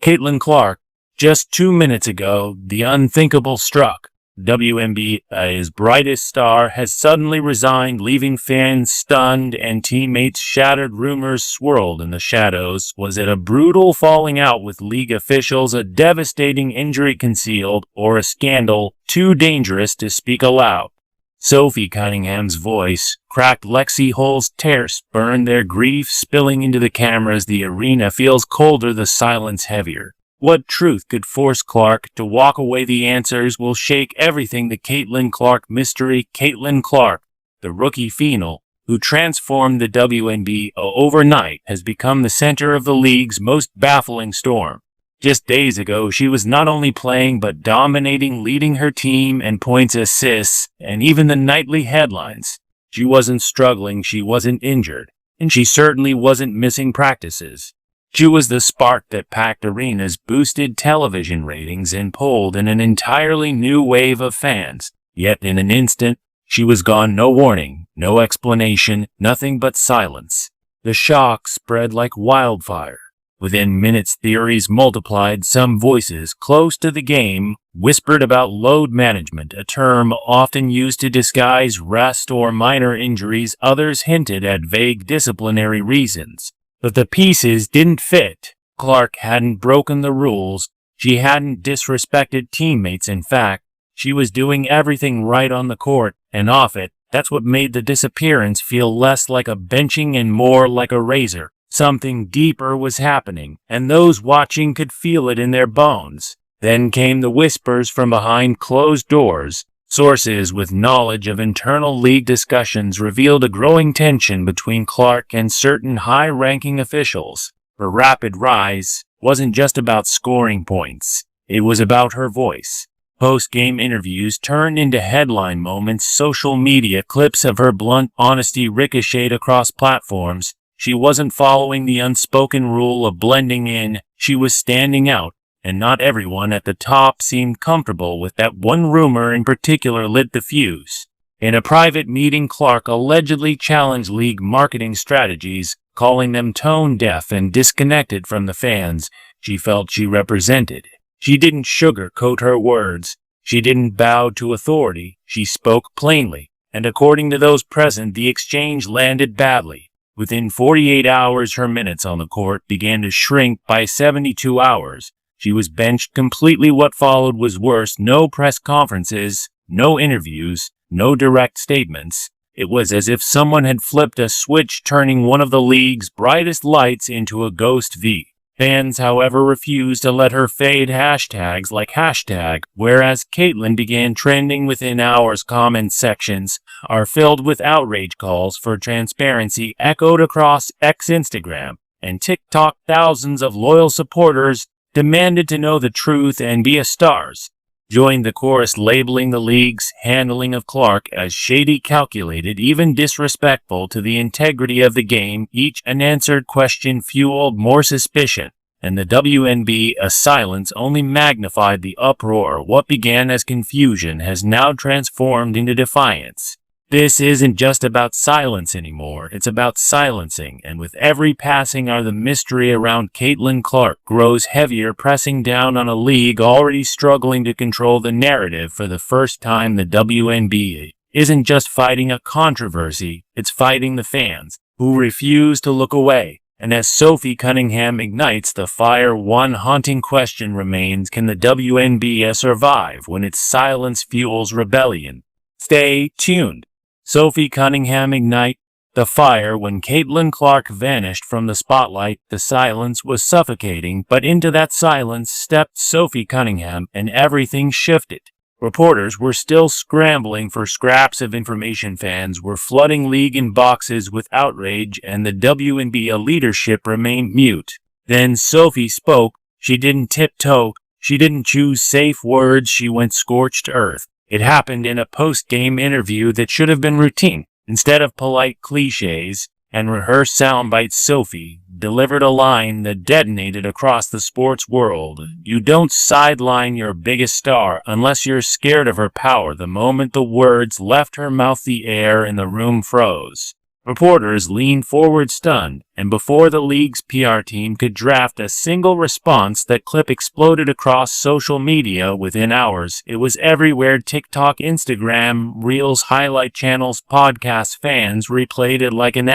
Caitlin Clark, just 2 minutes ago, the unthinkable struck. WNBA's brightest star has suddenly resigned, leaving fans stunned and teammates shattered. Rumors swirled in the shadows. Was it a brutal falling out with league officials, a devastating injury concealed, or a scandal too dangerous to speak aloud? Sophie Cunningham's voice cracked. Lexie Hull's tears burned, their grief spilling into the cameras. The arena feels colder, the silence heavier. What truth could force Clark to walk away? The answers will shake everything. The Caitlin Clark mystery. Caitlin Clark, the rookie phenom who transformed the WNBA overnight, has become the center of the league's most baffling storm. Just days ago, she was not only playing but dominating, leading her team and points, assists, and even the nightly headlines. She wasn't struggling, she wasn't injured, and she certainly wasn't missing practices. She was the spark that packed arenas, boosted television ratings, and pulled in an entirely new wave of fans. Yet in an instant, she was gone. No warning, no explanation, nothing but silence. The shock spread like wildfire. Within minutes, theories multiplied. Some voices close to the game whispered about load management, a term often used to disguise rest or minor injuries. Others hinted at vague disciplinary reasons. But the pieces didn't fit. Clark hadn't broken the rules. She hadn't disrespected teammates. In fact, she was doing everything right on the court and off it. That's what made the disappearance feel less like a benching and more like a razor. Something deeper was happening, and those watching could feel it in their bones. Then came the whispers from behind closed doors. Sources with knowledge of internal league discussions revealed a growing tension between Clark and certain high-ranking officials. Her rapid rise wasn't just about scoring points. It was about her voice. Post-game interviews turned into headline moments. Social media clips of her blunt honesty ricocheted across platforms. She wasn't following the unspoken rule of blending in. She was standing out. And not everyone at the top seemed comfortable with that. One rumor in particular lit the fuse. In a private meeting, Clark allegedly challenged league marketing strategies, calling them tone-deaf and disconnected from the fans she felt she represented. She didn't sugarcoat her words. She didn't bow to authority. She spoke plainly. And according to those present, the exchange landed badly. Within 48 hours, her minutes on the court began to shrink. By 72 hours, she was benched completely. What followed was worse. No press conferences, no interviews, no direct statements. It was as if someone had flipped a switch, turning one of the league's brightest lights into a ghost V. Fans, however, refused to let her fade. Hashtags like #whereas Caitlin began trending within hours. Comment sections are filled with outrage. Calls for transparency echoed across X, Instagram, and TikTok. Thousands of loyal supporters demanded to know the truth, and NBA stars joined the chorus, labeling the league's handling of Clark as shady, calculated, even disrespectful to the integrity of the game. Each unanswered question fueled more suspicion, and the WNBA's silence only magnified the uproar. What began as confusion has now transformed into defiance. This isn't just about silence anymore, it's about silencing, and with every passing hour the mystery around Caitlin Clark grows heavier, pressing down on a league already struggling to control the narrative. For the first time, the WNBA isn't just fighting a controversy, it's fighting the fans, who refuse to look away. And as Sophie Cunningham ignites the fire, one haunting question remains: can the WNBA survive when its silence fuels rebellion? Stay tuned. Sophie Cunningham ignite the fire. When Caitlin Clark vanished from the spotlight, the silence was suffocating, but into that silence stepped Sophie Cunningham, and everything shifted. Reporters were still scrambling for scraps of information. Fans were flooding league inboxes with outrage, and the WNBA leadership remained mute. Then Sophie spoke. She didn't tiptoe. She didn't choose safe words. She went scorched earth. It happened in a post-game interview that should have been routine. Instead of polite cliches and rehearsed soundbites, Sophie delivered a line that detonated across the sports world. You don't sideline your biggest star unless you're scared of her power. The moment the words left her mouth, the air in the room froze. Reporters leaned forward stunned, and before the league's PR team could draft a single response, that clip exploded across social media within hours. It was everywhere: TikTok, Instagram, Reels, highlight channels, podcasts. Fans replayed it like an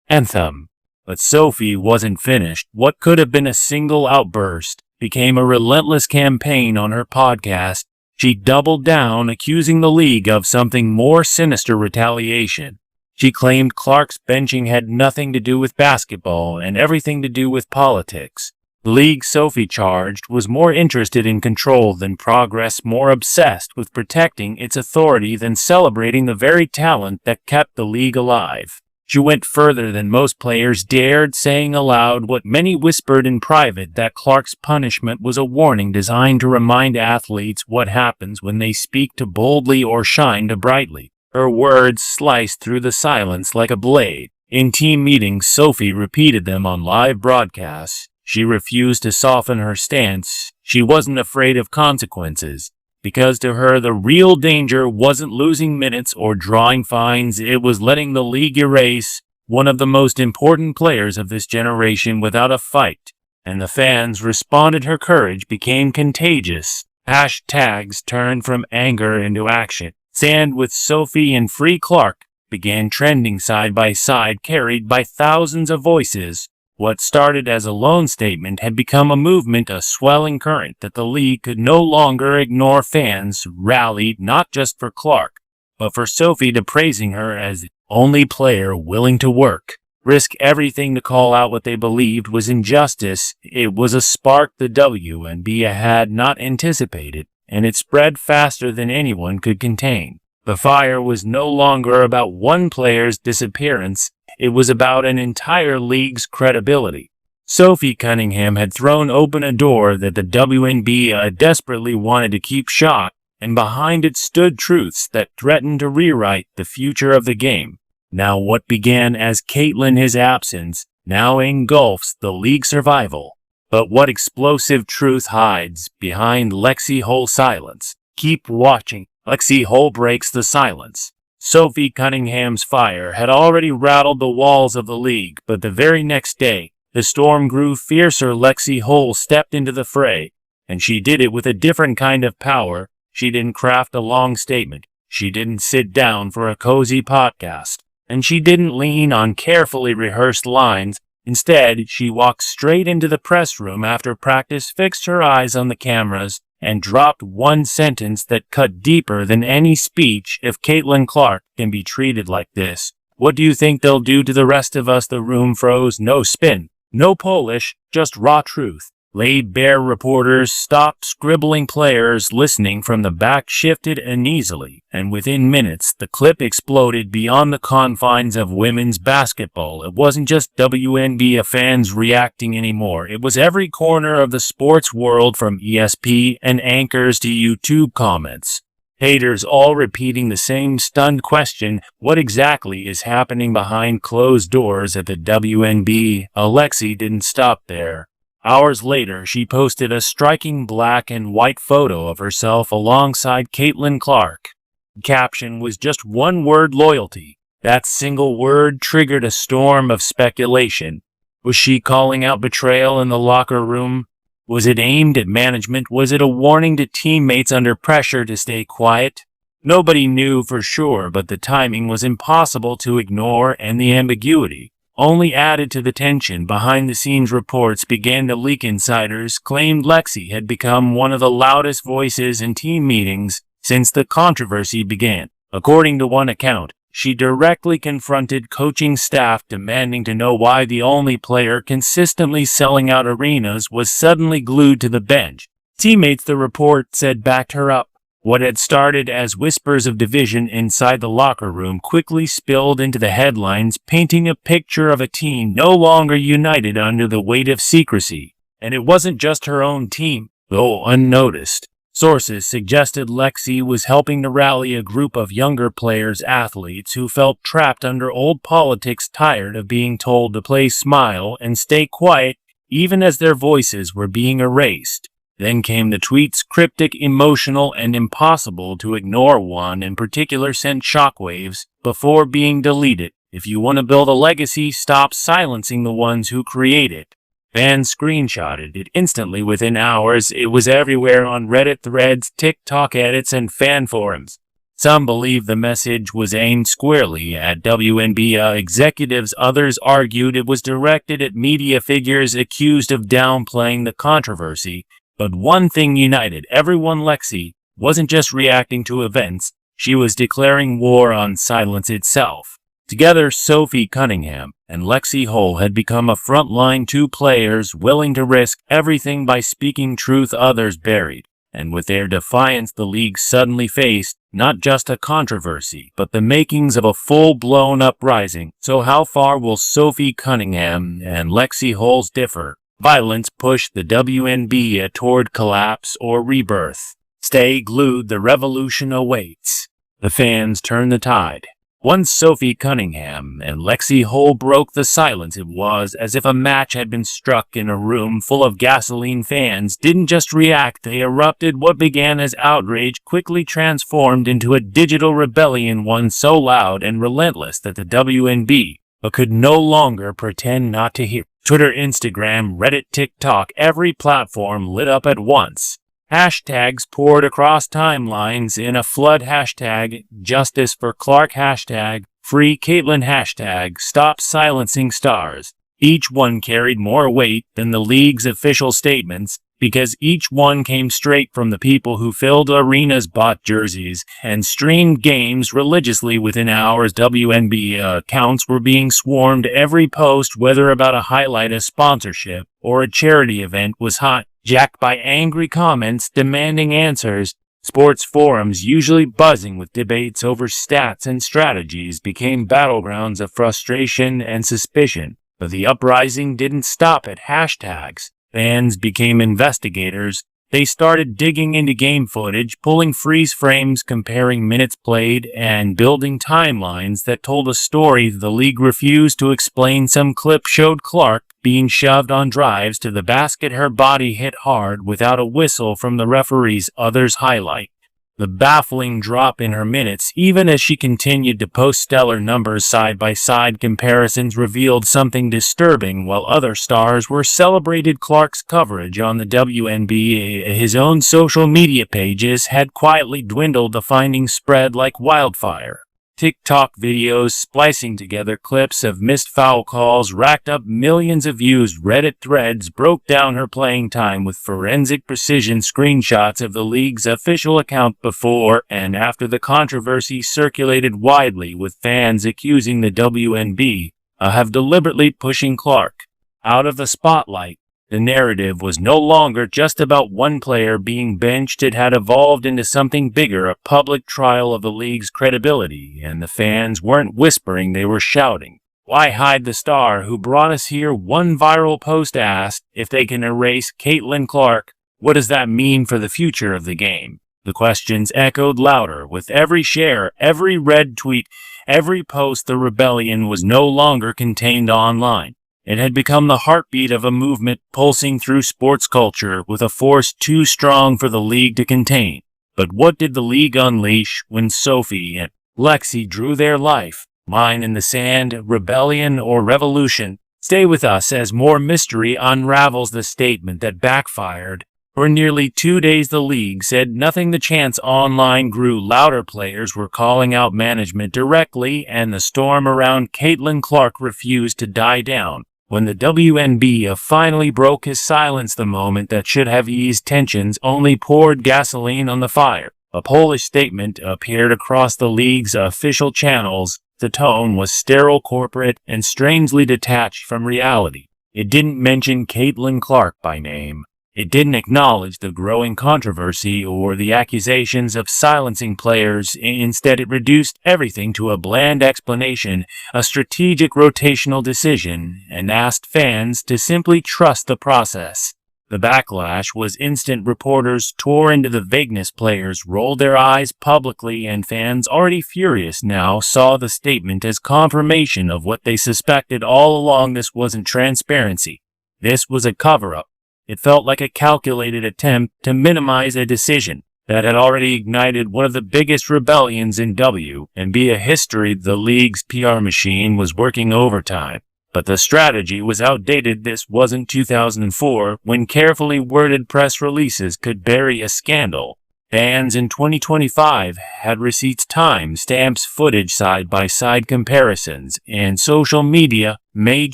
anthem. But Sophie wasn't finished. What could have been a single outburst became a relentless campaign on her podcast. She doubled down, accusing the league of something more sinister: retaliation. She claimed Clark's benching had nothing to do with basketball and everything to do with politics. The league, Sophie charged, was more interested in control than progress, more obsessed with protecting its authority than celebrating the very talent that kept the league alive. She went further than most players dared, saying aloud what many whispered in private: that Clark's punishment was a warning designed to remind athletes what happens when they speak too boldly or shine too brightly. Her words sliced through the silence like a blade. In team meetings, Sophie repeated them on live broadcasts. She refused to soften her stance. She wasn't afraid of consequences, because to her the real danger wasn't losing minutes or drawing fines. It was letting the league erase one of the most important players of this generation without a fight. And the fans responded. Her courage became contagious. Hashtags turned from anger into action. "Stand with Sophie" and "Free Clark" began trending side by side, carried by thousands of voices. What started as a lone statement had become a movement, a swelling current that the league could no longer ignore. Fans rallied not just for Clark, but for Sophie, to praising her as the only player willing to risk everything to call out what they believed was injustice. It was a spark the WNBA had not anticipated, and it spread faster than anyone could contain. The fire was no longer about one player's disappearance. It was about an entire league's credibility. Sophie Cunningham had thrown open a door that the WNBA desperately wanted to keep shut, and behind it stood truths that threatened to rewrite the future of the game. Now what began as Caitlyn's absence now engulfs the league's survival. But what explosive truth hides behind Lexie Hull's silence? Keep watching. Lexie Hull breaks the silence. Sophie Cunningham's fire had already rattled the walls of the league, but the very next day, the storm grew fiercer. Lexie Hull stepped into the fray, and she did it with a different kind of power. She didn't craft a long statement. She didn't sit down for a cozy podcast, and she didn't lean on carefully rehearsed lines. Instead, she walked straight into the press room after practice, fixed her eyes on the cameras, and dropped one sentence that cut deeper than any speech. "If Caitlin Clark can be treated like this, what do you think they'll do to the rest of us?" The room froze. No spin, no polish, just raw truth. Laid bare. Reporters stopped scribbling. Players listening from the back shifted uneasily, and within minutes the clip exploded beyond the confines of women's basketball. It wasn't just WNBA fans reacting anymore. It was every corner of the sports world, from ESPN anchors to YouTube comments. Haters all repeating the same stunned question: what exactly is happening behind closed doors at the WNBA? Lexie didn't stop there. Hours later, she posted a striking black and white photo of herself alongside Caitlin Clark. The caption was just one word: loyalty. That single word triggered a storm of speculation. Was she calling out betrayal in the locker room? Was it aimed at management? Was it a warning to teammates under pressure to stay quiet? Nobody knew for sure, but the timing was impossible to ignore, and the ambiguity only added to the tension. Behind-the-scenes reports began to leak. Insiders claimed Lexie had become one of the loudest voices in team meetings since the controversy began. According to one account, she directly confronted coaching staff, demanding to know why the only player consistently selling out arenas was suddenly glued to the bench. Teammates, the report said, backed her up. What had started as whispers of division inside the locker room quickly spilled into the headlines, painting a picture of a team no longer united under the weight of secrecy. And it wasn't just her own team, though unnoticed. Sources suggested Lexie was helping to rally a group of younger players, athletes who felt trapped under old politics, tired of being told to play smile and stay quiet even as their voices were being erased. Then came the tweets, cryptic, emotional, and impossible to ignore. One in particular sent shockwaves before being deleted. If you want to build a legacy, stop silencing the ones who create it." Fans screenshotted it instantly within hours. It was everywhere on Reddit threads, TikTok edits, and fan forums. Some believe the message was aimed squarely at WNBA executives. Others argued it was directed at media figures accused of downplaying the controversy. But one thing united everyone: Lexie wasn't just reacting to events, she was declaring war on silence itself. Together, Sophie Cunningham and Lexie Hull had become a frontline two players willing to risk everything by speaking truth others buried. And with their defiance, the league suddenly faced not just a controversy, but the makings of a full-blown uprising. So how far will Sophie Cunningham and Lexie Hull's differ? Violence pushed the WNBA toward collapse or rebirth. Stay glued, the revolution awaits. The fans turn the tide. Once Sophie Cunningham and Lexie Hull broke the silence, it was as if a match had been struck in a room full of gasoline. Fans didn't just react, they erupted. What began as outrage quickly transformed into a digital rebellion, one so loud and relentless that the WNBA could no longer pretend not to hear. Twitter, Instagram, Reddit, TikTok, every platform lit up at once. Hashtags poured across timelines in a flood. Hashtag justice for Clark, hashtag free Caitlin, hashtag stop silencing stars. Each one carried more weight than the league's official statements, because each one came straight from the people who filled arenas, bought jerseys, and streamed games religiously. Within hours, WNBA accounts were being swarmed. Every post, whether about a highlight, a sponsorship, or a charity event, was hijacked by angry comments demanding answers. Sports forums, usually buzzing with debates over stats and strategies, became battlegrounds of frustration and suspicion. But the uprising didn't stop at hashtags. Fans became investigators. They started digging into game footage, pulling freeze frames, comparing minutes played, and building timelines that told a story the league refused to explain. Some clip showed Clark being shoved on drives to the basket, her body hit hard without a whistle from the referees. Others highlight the baffling drop in her minutes. Even as she continued to post stellar numbers, side-by-side comparisons revealed something disturbing. While other stars were celebrated, Clark's coverage on the WNBA, his own social media pages, had quietly dwindled. The findings spread like wildfire. TikTok videos splicing together clips of missed foul calls racked up millions of views. Reddit threads broke down her playing time with forensic precision. Screenshots of the league's official account before and after the controversy circulated widely, with fans accusing the WNBA of deliberately pushing Clark out of the spotlight. The narrative was no longer just about one player being benched. It had evolved into something bigger, a public trial of the league's credibility, and the fans weren't whispering, they were shouting. Why hide the star who brought us here? One viral post asked. If they can erase Caitlin Clark, what does that mean for the future of the game? The questions echoed louder with every share, every red tweet, every post. The rebellion was no longer contained online. It had become the heartbeat of a movement pulsing through sports culture with a force too strong for the league to contain. But what did the league unleash when Sophie and Lexie drew their life line in the sand? Rebellion or revolution? Stay with us as more mystery unravels the statement that backfired. For nearly 2 days, the league said nothing. The chants online grew louder. Players were calling out management directly, and the storm around Caitlin Clark refused to die down. When the WNBA finally broke his silence, the moment that should have eased tensions only poured gasoline on the fire. A Polish statement appeared across the league's official channels. The tone was sterile, corporate, and strangely detached from reality. It didn't mention Caitlin Clark by name. It didn't acknowledge the growing controversy or the accusations of silencing players. Instead, it reduced everything to a bland explanation, a strategic rotational decision, and asked fans to simply trust the process. The backlash was instant. Reporters tore into the vagueness. Players rolled their eyes publicly, and fans, already furious now, saw the statement as confirmation of what they suspected all along. This wasn't transparency. This was a cover-up. It felt like a calculated attempt to minimize a decision, that had already ignited one of the biggest rebellions in WNBA history. The league's PR machine was working overtime, but the strategy was outdated. This wasn't 2004, when carefully worded press releases could bury a scandal. Fans in 2025 had receipts, timestamps, footage, side-by-side comparisons, and social media made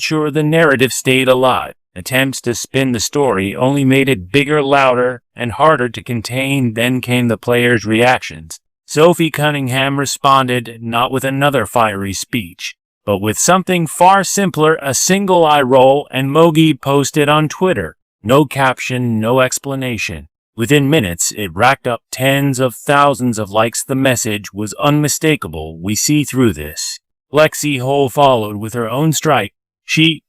sure the narrative stayed alive. Attempts to spin the story only made it bigger, louder, and harder to contain. Then came the players' reactions. Sophie Cunningham responded not with another fiery speech, but with something far simpler: a single eye roll and emoji posted on Twitter. No caption, no explanation. Within minutes, it racked up tens of thousands of likes. The message was unmistakable: "We see through this." Lexie followed with her own strike.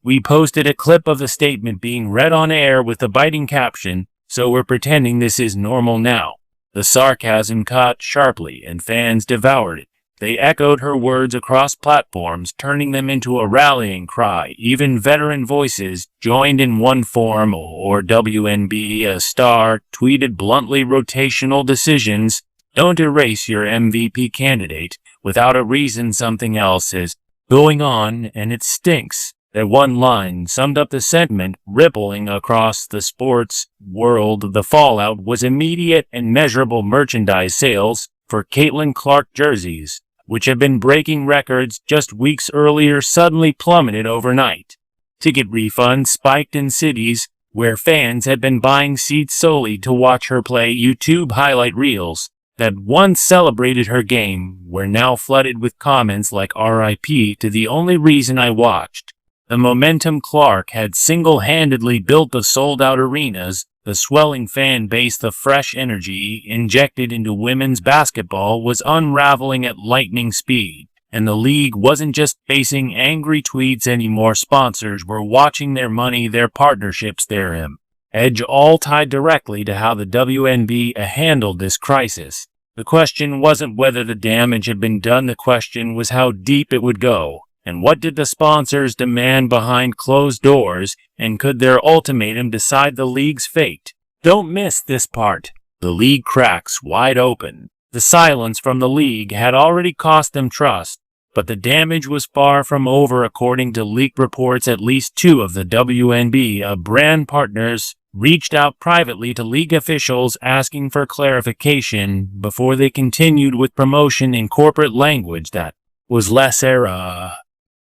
We posted a clip of the statement being read on air with the biting caption, "So we're pretending this is normal now." The sarcasm cut sharply, and fans devoured it. They echoed her words across platforms, turning them into a rallying cry. Even veteran voices joined in one form or WNBA star tweeted bluntly, "Rotational decisions don't erase your MVP candidate without a reason. Something else is going on, and it stinks." That one line summed up the sentiment rippling across the sports world. The fallout was immediate and measurable. Merchandise sales for Clark jerseys, which had been breaking records just weeks earlier, suddenly plummeted overnight. Ticket refunds spiked in cities where fans had been buying seats solely to watch her play. YouTube highlight reels that once celebrated her game were now flooded with comments like "RIP to the only reason I watched." The momentum Clark had single-handedly built, the sold-out arenas, the swelling fan base, the fresh energy injected into women's basketball was unraveling at lightning speed. And the league wasn't just facing angry tweets anymore. Sponsors were watching their money, their partnerships, their edge, all tied directly to how the WNBA handled this crisis. The question wasn't whether the damage had been done. The question was how deep it would go. And what did the sponsors demand behind closed doors, and could their ultimatum decide the league's fate? Don't miss this part. The league cracks wide open. The silence from the league had already cost them trust, but the damage was far from over. According to leaked reports, at least two of the WNBA brand partners reached out privately to league officials asking for clarification before they continued with promotion in corporate language that was less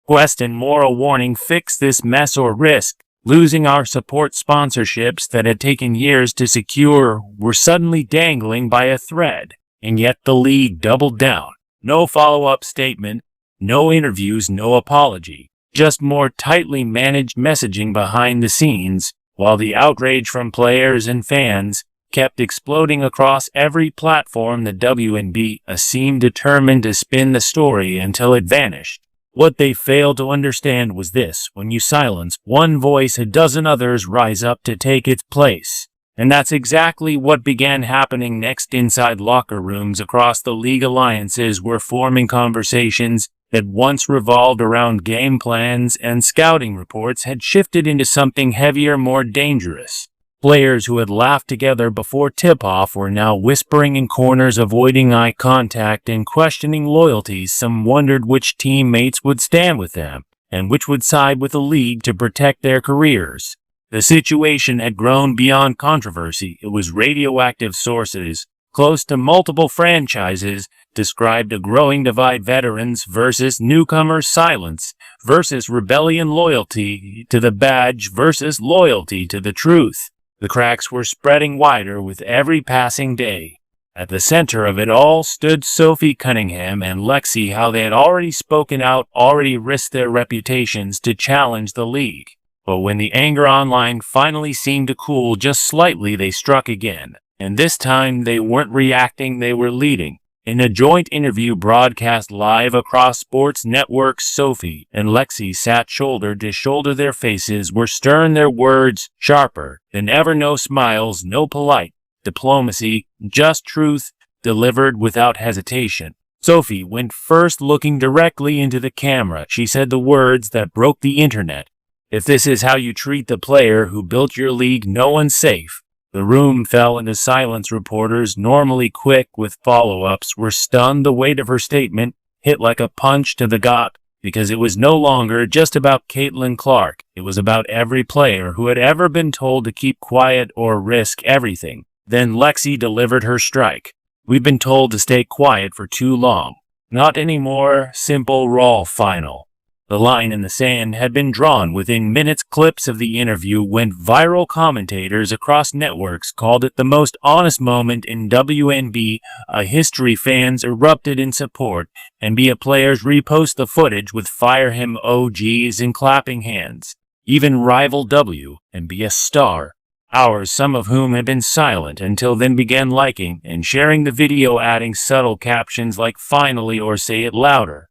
quest and more a warning: "Fix this mess or risk losing our support." Sponsorships that had taken years to secure were suddenly dangling by a thread, and yet the league doubled down. No follow-up statement, no interviews, no apology, just more tightly managed messaging behind the scenes, while the outrage from players and fans kept exploding across every platform. The WNBA seemed determined to spin the story until it vanished. What they failed to understand was this: when you silence one voice, a dozen others rise up to take its place. And that's exactly what began happening next. Inside locker rooms across the league, alliances were forming. Conversations that once revolved around game plans and scouting reports had shifted into something heavier, more dangerous. Players who had laughed together before tip-off were now whispering in corners, avoiding eye contact and questioning loyalties. Some wondered which teammates would stand with them and which would side with the league to protect their careers. The situation had grown beyond controversy. It was radioactive. Sources close to multiple franchises described a growing divide: veterans versus newcomers, silence versus rebellion, loyalty to the badge versus loyalty to the truth. The cracks were spreading wider with every passing day. At the center of it all stood Sophie Cunningham and Lexie. How they had already spoken out, already risked their reputations to challenge the league. But when the anger online finally seemed to cool just slightly, they struck again. And this time they weren't reacting, they were leading. In a joint interview broadcast live across sports networks, Sophie and Lexie sat shoulder to shoulder. Their faces were stern, their words sharper than ever. No smiles, no polite diplomacy, just truth delivered without hesitation. Sophie went first, looking directly into the camera. She said the words that broke the internet: "If this is how you treat the player who built your league, no one's safe." The room fell into silence. Reporters, normally quick with follow-ups, were stunned. The weight of her statement hit like a punch to the gut, because it was no longer just about Caitlin Clark. It was about every player who had ever been told to keep quiet or risk everything. Then Lexie delivered her strike. "We've been told to stay quiet for too long. Not anymore." Simple, raw, final. The line in the sand had been drawn within minutes. Clips of the interview went viral. Commentators across networks called it the most honest moment in WNBA history. Fans erupted in support. NBA players repost the footage with "Fire him" OGs and clapping hands. Even rival WNBA star ours, some of whom had been silent until then, began liking and sharing the video, adding subtle captions like "finally" or "say it louder."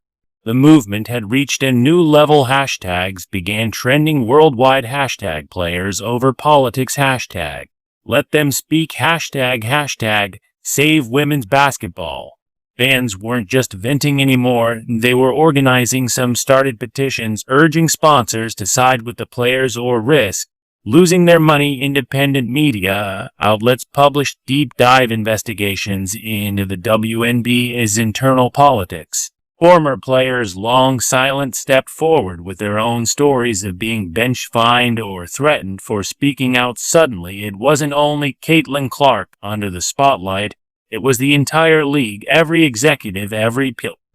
The movement had reached a new level. Hashtags began trending worldwide. Hashtag players over politics. Hashtag let them speak. Hashtag save women's basketball. Fans weren't just venting anymore. They were organizing. Some started petitions urging sponsors to side with the players or risk losing their money. Independent media outlets published deep dive investigations into the WNBA's internal politics. Former players, long silent, stepped forward with their own stories of being bench fined or threatened for speaking out. Suddenly, it wasn't only Caitlin Clark under the spotlight. It was the entire league, every executive, every